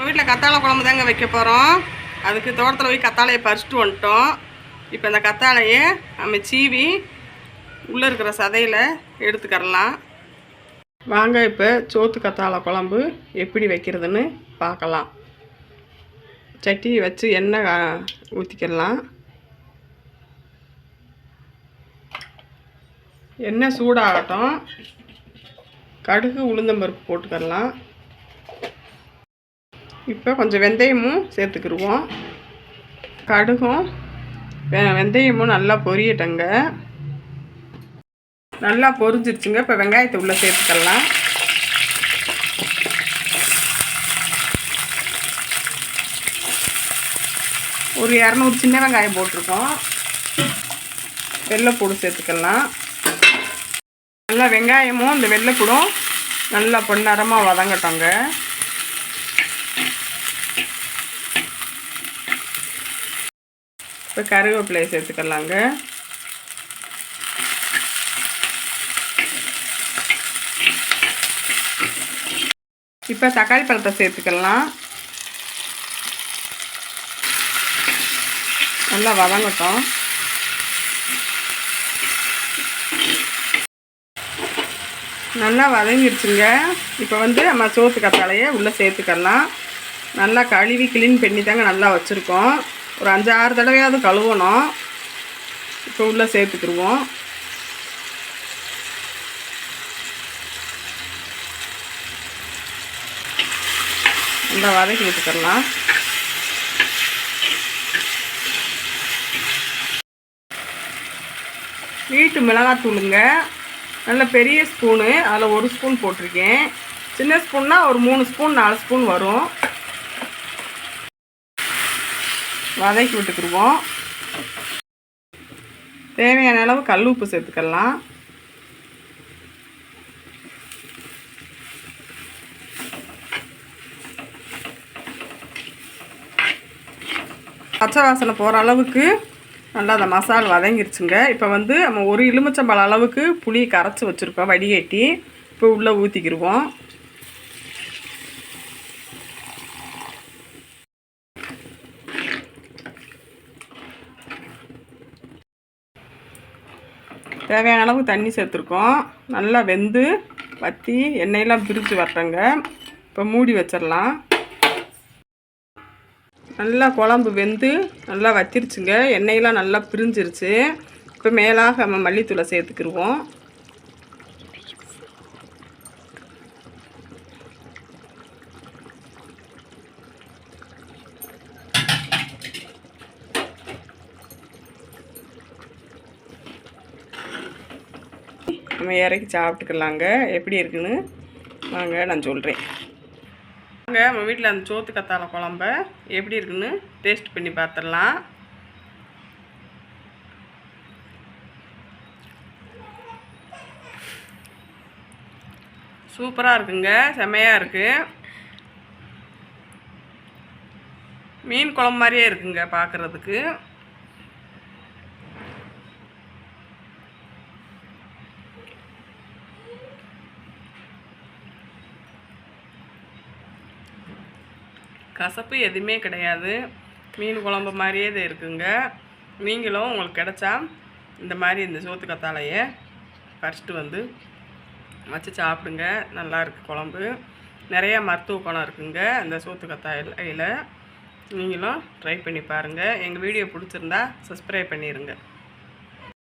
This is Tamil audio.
வீட்டில் கத்தாழை குழம்பு தாங்க வைக்க போகிறோம். அதுக்கு தோட்டத்தில் போய் கத்தாழையை பறிச்சுட்டு வந்துட்டோம். இப்போ இந்த கத்தாழையை நம்ம சீவி உள்ளே இருக்கிற சதையில் எடுத்துக்கரலாம். வாங்க இப்போ சோத்து கத்தாழை குழம்பு எப்படி வைக்கிறதுன்னு பார்க்கலாம். சட்டி வச்சு எண்ணெய் ஊற்றிக்கிடலாம். எண்ணெய் சூடாகட்டும். கடுகு உளுந்தம்பருப்பு போட்டுக்கிடலாம். இப்போ கொஞ்சம் வெந்தயமும் சேர்த்துக்கிடுவோம். கடுகும் வெந்தயமும் நல்லா பொரியட்டங்க. நல்லா பொரிஞ்சிருச்சுங்க. இப்போ வெங்காயத்தை உள்ளே சேர்த்துக்கலாம். ஒரு 200 சின்ன வெங்காயம் போட்டிருக்கோம். வெள்ளைப்பூடு சேர்த்துக்கலாம். நல்லா வெங்காயமும் இந்த வெள்ளைப்பூடும் நல்லா பொன்னரமாக வதங்கட்டோங்க. இப்போ கருவேப்பிலையை சேர்த்துக்கலாங்க. இப்போ தக்காளி பழத்தை சேர்த்துக்கலாம். நல்லா வதங்கட்டும். நல்லா வதங்கிடுச்சுங்க. இப்போ நம்ம சோத்து கத்தாழையை உள்ளே சேர்த்துக்கலாம். நல்லா கழுவி க்ளீன் பண்ணி தாங்க நல்லா வச்சுருக்கோம். ஒரு 5-6 தடவையாவது கழுவணும். இப்போ உள்ளே சேர்த்துக்கிடுவோம். நல்லா வதக்கி விட்டுக்கலாம். வீட்டு மிளகாத்தூளுங்க. நல்ல பெரிய ஸ்பூனு, அதில் 1 ஸ்பூன் போட்டிருக்கேன். சின்ன ஸ்பூன்னா ஒரு 3 ஸ்பூன் 4 ஸ்பூன் வரும். வதக்கி விட்டுக்கிடுவோம். தேவையான அளவு கல் உப்பு சேர்த்துக்கலாம். பச்சை வாசனை போகிற அளவுக்கு நல்லா அந்த மசாலா வதங்கிருச்சுங்க. இப்போ நம்ம 1 எலுமிச்சம்பழம் அளவுக்கு புளி கரைச்சி வச்சுருக்கோம் வடிகட்டி. இப்போ உள்ளே ஊற்றிக்கிடுவோம். தேவையான அளவு தண்ணி சேர்த்துருக்கோம். நல்லா வெந்து வற்றி எண்ணெயெல்லாம் பிரித்து வரட்டங்க. இப்போ மூடி வச்சிடலாம். நல்லா குழம்பு வெந்து நல்லா வத்திருச்சுங்க. எண்ணெயெல்லாம் நல்லா பிரிஞ்சிருச்சு. இப்போ மேலாக நம்ம மல்லித்தூளை சேர்த்துக்கிடுவோம். நம்ம இறக்கி சாப்பிட்டுக்கலாங்க. எப்படி இருக்குன்னு வாங்க நான் சொல்கிறேன். வாங்க நம்ம வீட்டில் அந்த சோத்து கத்தாழை குழம்ப எப்படி இருக்குன்னு டேஸ்ட் பண்ணி பார்த்துடலாம். சூப்பராக இருக்குங்க. செம்மையாக இருக்குது. மீன் குழம்பு மாதிரியே இருக்குங்க பார்க்குறதுக்கு. கசப்பு எதுவுமே கிடையாது. மீன் குழம்பு மாதிரியே இது இருக்குங்க. நீங்களும் உங்களுக்கு கிடைச்சா இந்த மாதிரி இந்த சோத்து கத்தாழையை பறிச்சிட்டு வச்சு சாப்பிடுங்க. நல்லாயிருக்கு குழம்பு. நிறையா மருத்துவ குணம் இருக்குங்க இந்த சோத்து கத்தாழையில். நீங்களும் ட்ரை பண்ணி பாருங்கள். எங்கள் வீடியோ பிடிச்சிருந்தா சப்ஸ்கிரைப் பண்ணிடுங்க.